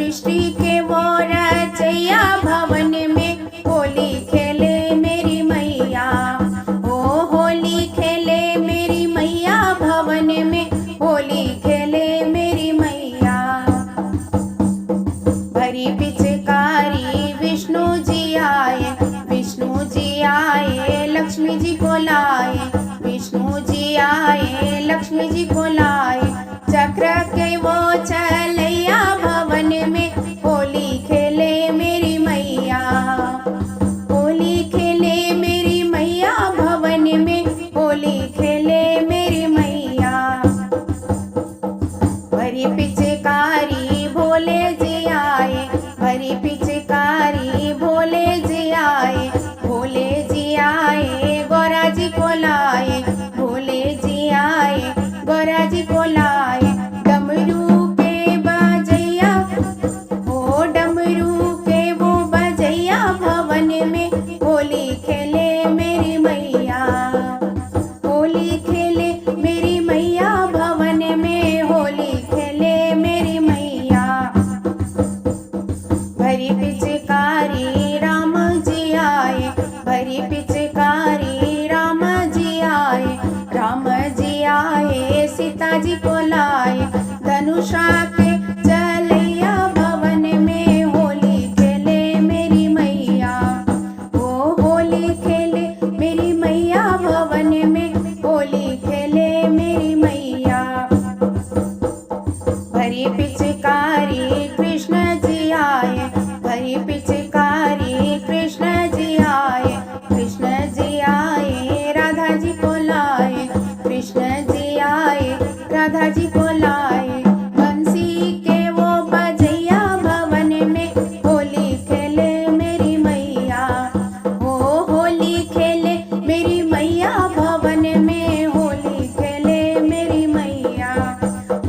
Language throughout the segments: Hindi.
सृष्टि के वो रचैया भवन में होली खेले मेरी मैया। ओ होली खेले मेरी मैया भवन में होली खेले मेरी मैया। भरी पिचकारी विष्णु जी आए, विष्णु जी आए लक्ष्मी जी को लाए, विष्णु जी आए लक्ष्मी जी को लाए। चक्र के वो चलैया भवन में होली खेले मेरी मैया। होली खेले मेरी मैया भवन में होली खेले मेरी मैया। भरी पिचकारी भोले जी आए, भरी पिचकारी भोले जी आए, भोले जी आए गौरा जी को लाए, भोले जी आए गौरा जी को लाए। डमरू के बजैया, ओ डमरू के वो बजैया भवन में होली खेले मेरी मैया। होली खेले मेरी मैया भवन में होली खेले मेरी मैया। भरी पिचकारी राम जी आए, भरी पिचकारी राम जी आए, राम जी आए सीता जी को लाए। धनुषा के चलैया भवन में होली खेले मेरी मैया। ओ होली खेले मेरी मैया भवन में होली खेले मेरी मैया। भरी पिचकारी कृष्ण जी आए, भरी पिचकारी कृष्ण जी आए, कृष्ण जी आए राधा जी को लाए, कृष्ण जी आए राधा जी को लाए। बंसी के वो बजैया भवन में होली खेले मेरी मैया। ओ होली खेले मेरी मैया भवन में होली खेले मेरी मैया।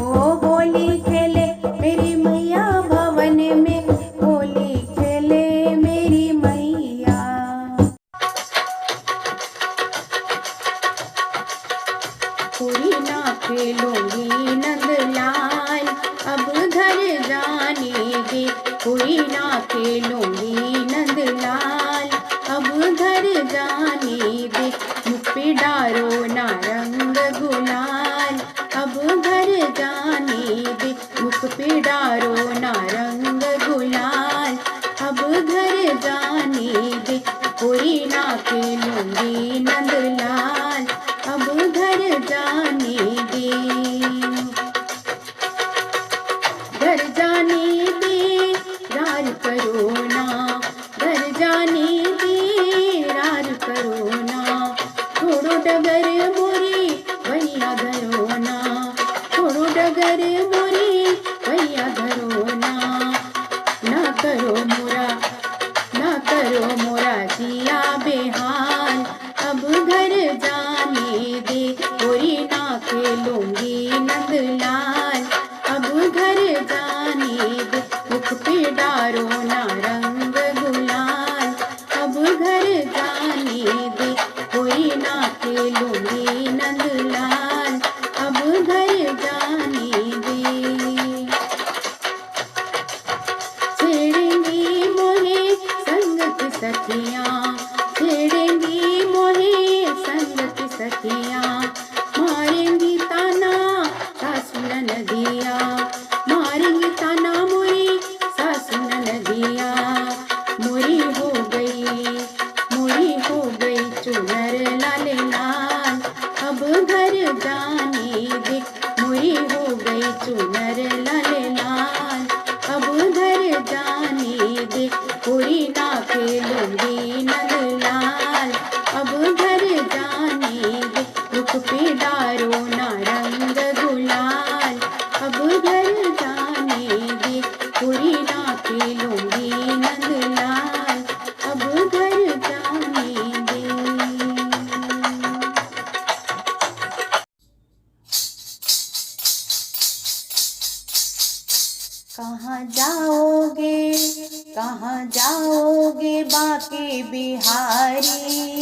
ओ होली खेले मेरी मैया भवन में होली खेले मेरी मैया। होली ना खेलूंगी नंदलाल अब घर जाने दे, होली ना खेलूंगी नंदलाल अब घर जाने दे। मुख पे डारो ना रंग गुलाल अब घर जाने दे, मुख पे डारो ना रंग गुलाल अब घर जाने दे। होली ना खेलूंगी नंदलाल अब घर जाने दे। घर जाने दे रार करो ना, घर जाने दे रार करो ना। थोड़ो डगर मोरी भैया धरो ना, थोड़ो डगर मोरी भैया धरो ना। ना करो मोरा, ना करो मोरा जिया बेहाल अब घर जाने दे। होली ना खेलूंगी नंदलाल अब घर जाने दे। मुख पे डारो ना रंग गुलाल अब घर जाने दे। होली ना खेलूंगी नंदलाल अब घर जाने दे। छेड़ेंगी मोहे संग की सखियाँ, छेड़ेंगी मोहे संग की सखियाँ। मारेंगी ताना सासु नदिया, मारेंगी ताना मोरी सासु नदिया। मोरी हो गई, मोरी हो गई चुनर लाल लाल अब घर जाने दे। मोरी हो गई चुनर लाल लाल अब घर जाने दे। होली ना खेलूंगी नंदलाल अब घर जाने दे। मुख पे डारो ना रंग गुलाल अब घर जाने दे। होली ना खेलूंगी नंदलाल अब घर जाने दे। कहाँ जाओगे, कहाँ जाओगे बाके बिहारी,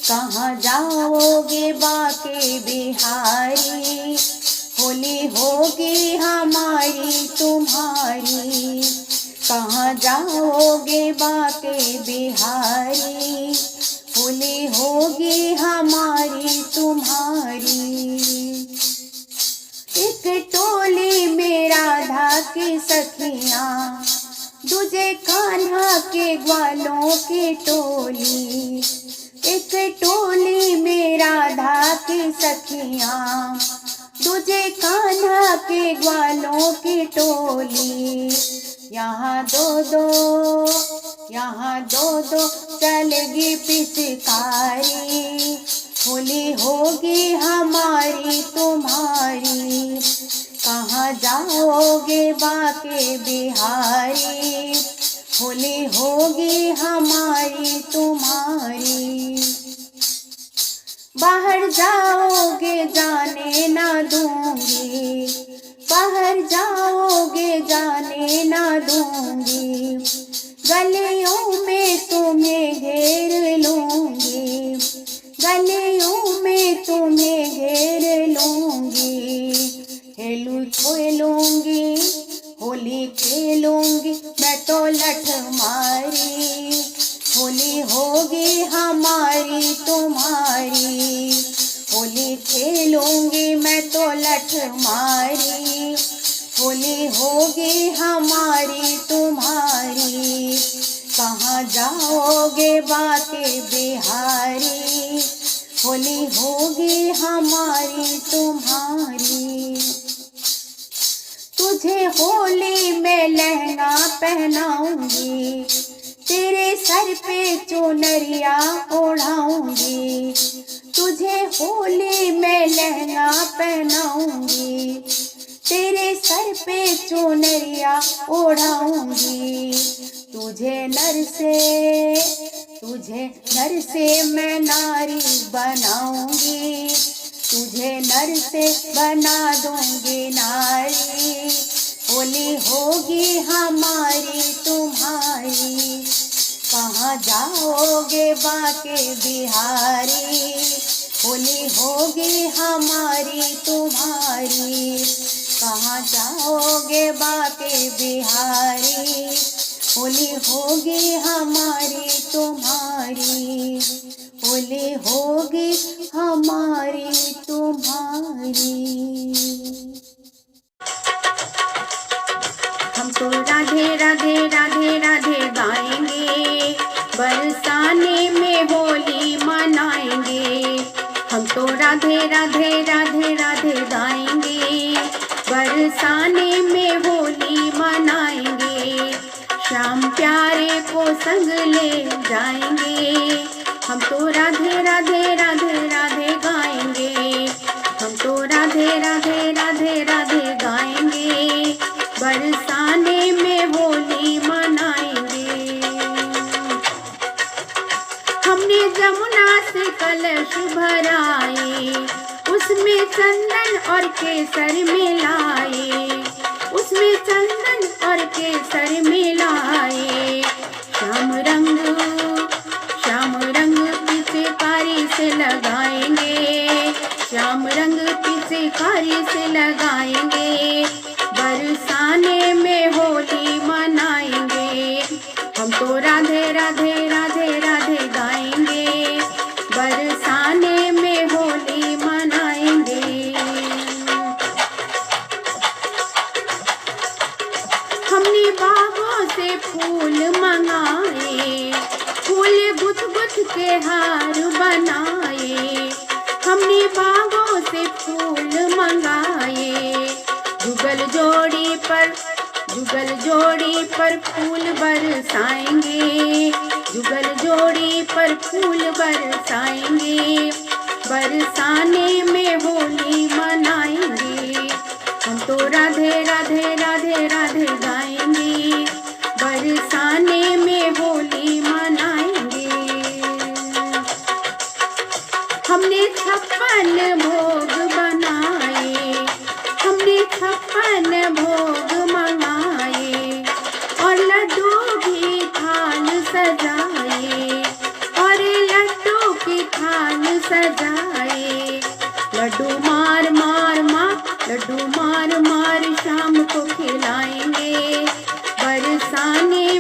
कहाँ जाओगे बाके बिहारी। होली होगी हमारी तुम्हारी, कहाँ जाओगे बाके बिहारी, होली होगी हमारी तुम्हारी। एक टोली में राधा की सखियाँ, दूजे कान्हा के ग्वालों की टोली। एक टोली में राधा की सखियाँ, दूजे कान्हा के ग्वालों की टोली। यहाँ दो दो चलेगी पिचकारी, होली होगी हमारी तुम्हारी। कहाँ जाओगे बाके बिहारी, होली होगी हमारी तुम्हारी। बाहर जाओगे जाने ना दूंगी, बाहर जाओगे जाने ना दूंगी। गलियों में तुम्हें घेर लूंगी, गलियों में तुम्हें घेर लूंगी। खेलूंगी होली खेलूंगी मैं तो लठ मारी, होली होगी हमारी तुम्हारी। होली खेलूंगी मैं तो लठ मारी, होली होगी हमारी तुम्हारी। कहाँ जाओगे बाके बिहारी, होली होगी हमारी तुम्हारी। तुझे होली में लहंगा पहनाऊंगी, तेरे सर पे चुनरिया ओढ़ाऊंगी। तुझे होली में लहंगा पहनाऊंगी, तेरे सर पे चुनरिया ओढ़ाऊंगी। तुझे नर से मैं नारी बनाऊंगी, तुझे नर से बना दूंगी नारी। होली होगी हमारी तुम्हारी। कहाँ जाओगे बाके बिहारी, होली होगी हमारी तुम्हारी। कहाँ जाओगे बाके बिहारी, होली होगी हमारी तुम्हारी। होली होगी हमारी तुम्हारी। हम तो राधे राधे राधे राधे गाएंगे, बरसाने में होली मनाएंगे। हम तो राधे राधे राधे राधे गाएंगे, बरसाने में होली मनाएंगे। श्याम प्यारे को संग ले जाएंगे। हम तो राधे राधे राधे राधे गाएंगे, हम तो राधे राधे राधे राधे गाएंगे, बरसाने में होली मनाएंगे। हमने जमुना से कलश भराए, उसमें चंदन और केसर मिलाए, उसमें चंदन और केसर मिलाए। श्याम रंग पिचकारी से लगाएंगे, श्याम रंग पिचकारी से लगाएंगे, बरसाने में होली मनाएंगे। हम तो राधे राधे राधे राधे गाएंगे, बरसाने में होली मनाएंगे। हमने बागों से फूल मंगाए, फूल गुथ गुथ के हार बनाए। हमने बागों से फूल मंगाए, जुगल जोड़ी पर फूल बरसाएंगे, जुगल जोड़ी पर फूल बरसाएंगे, बरसाने में होली मनाएंगे। हम तो राधे राधे राधे राधे गाएंगे, बरसाने में होली मनाएंगे। हमने 56 भोग बनाए, हमने 56 भोग मंगाए, और लड्डू की थाल सजाए, और लड्डू की थाल सजाए। लड्डू मार मार मार, लड्डू मार मार शाम को खिलाएंगे, बरसाने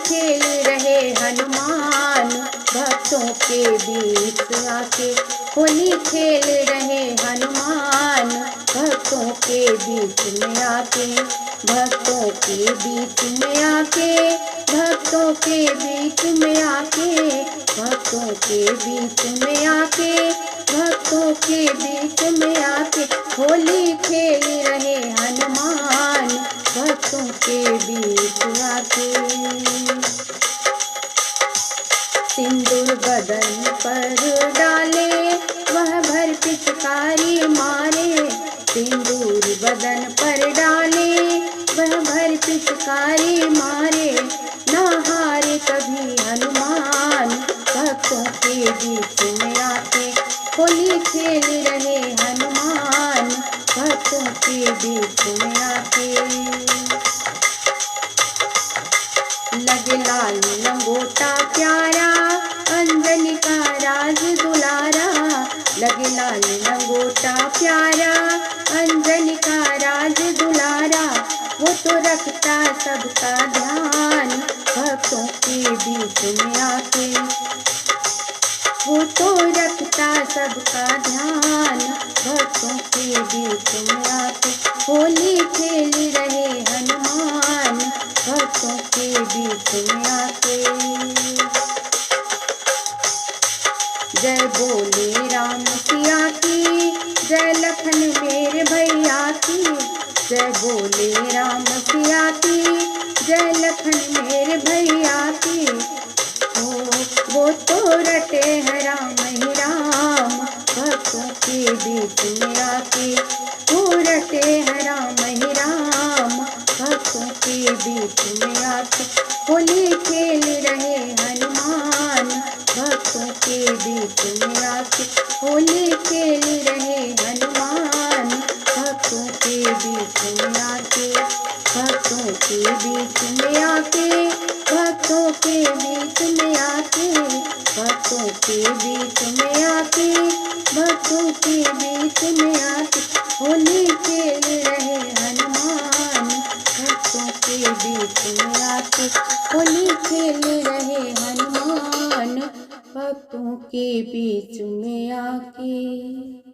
खेल रहे हनुमान भक्तों के बीच आके। होली खेल रहे हनुमान भक्तों के बीच में आके। भक्तों के बीच में आके। भक्तों के बीच में आके। भक्तों के बीच में आके। भक्तों के बीच में आके। होली खेल रहे हनुमान भक्तों के बीच आके। सिंदूर बदन पर डाले वह भर पिचकारी मारे। सिंदूर बदन पर डाले वह भर पिचकारी मारे। ना हारे कभी हनुमान भक्तों के बीच में आके। होली खेल रहे हनुमान भक्तों के बीच में आके। लगे लाल लंगोटा प्यारा अंजनी का राज दुलारा। लगे लाल लंगोटा प्यारा अंजनी का राज दुलारा। वो तो रखता सबका ध्यान भक्तों के बीच में आके। वो तो रखता सबका ध्यान भक्तों के बीच में आके। होली खेल रहे हनुमान भक्तों के बीच में आके। जय बोले राम सिया की जय लखन मेरे भैया की। जय बोले राम सिया की जय लखन मेरे भैया की। वो तो रटे हैं राम ही राम भक्तों के बीच में आके। वो रटे हैं राम ही राम भक्तों के बीच में आके। होली खेल रहे हनुमान भक्तों के बीच में आके। होली खेल रहे हनुमान भक्तों के बीच में आके। भक्तों के बीच में आके। भक्तों के बीच में आके। भक्तों के बीच में आके। भक्तों के बीच में आके। होली खेल रहे हनुमान भक्तों के बीच में आके। होली खेल रहे हनुमान भक्तों के बीच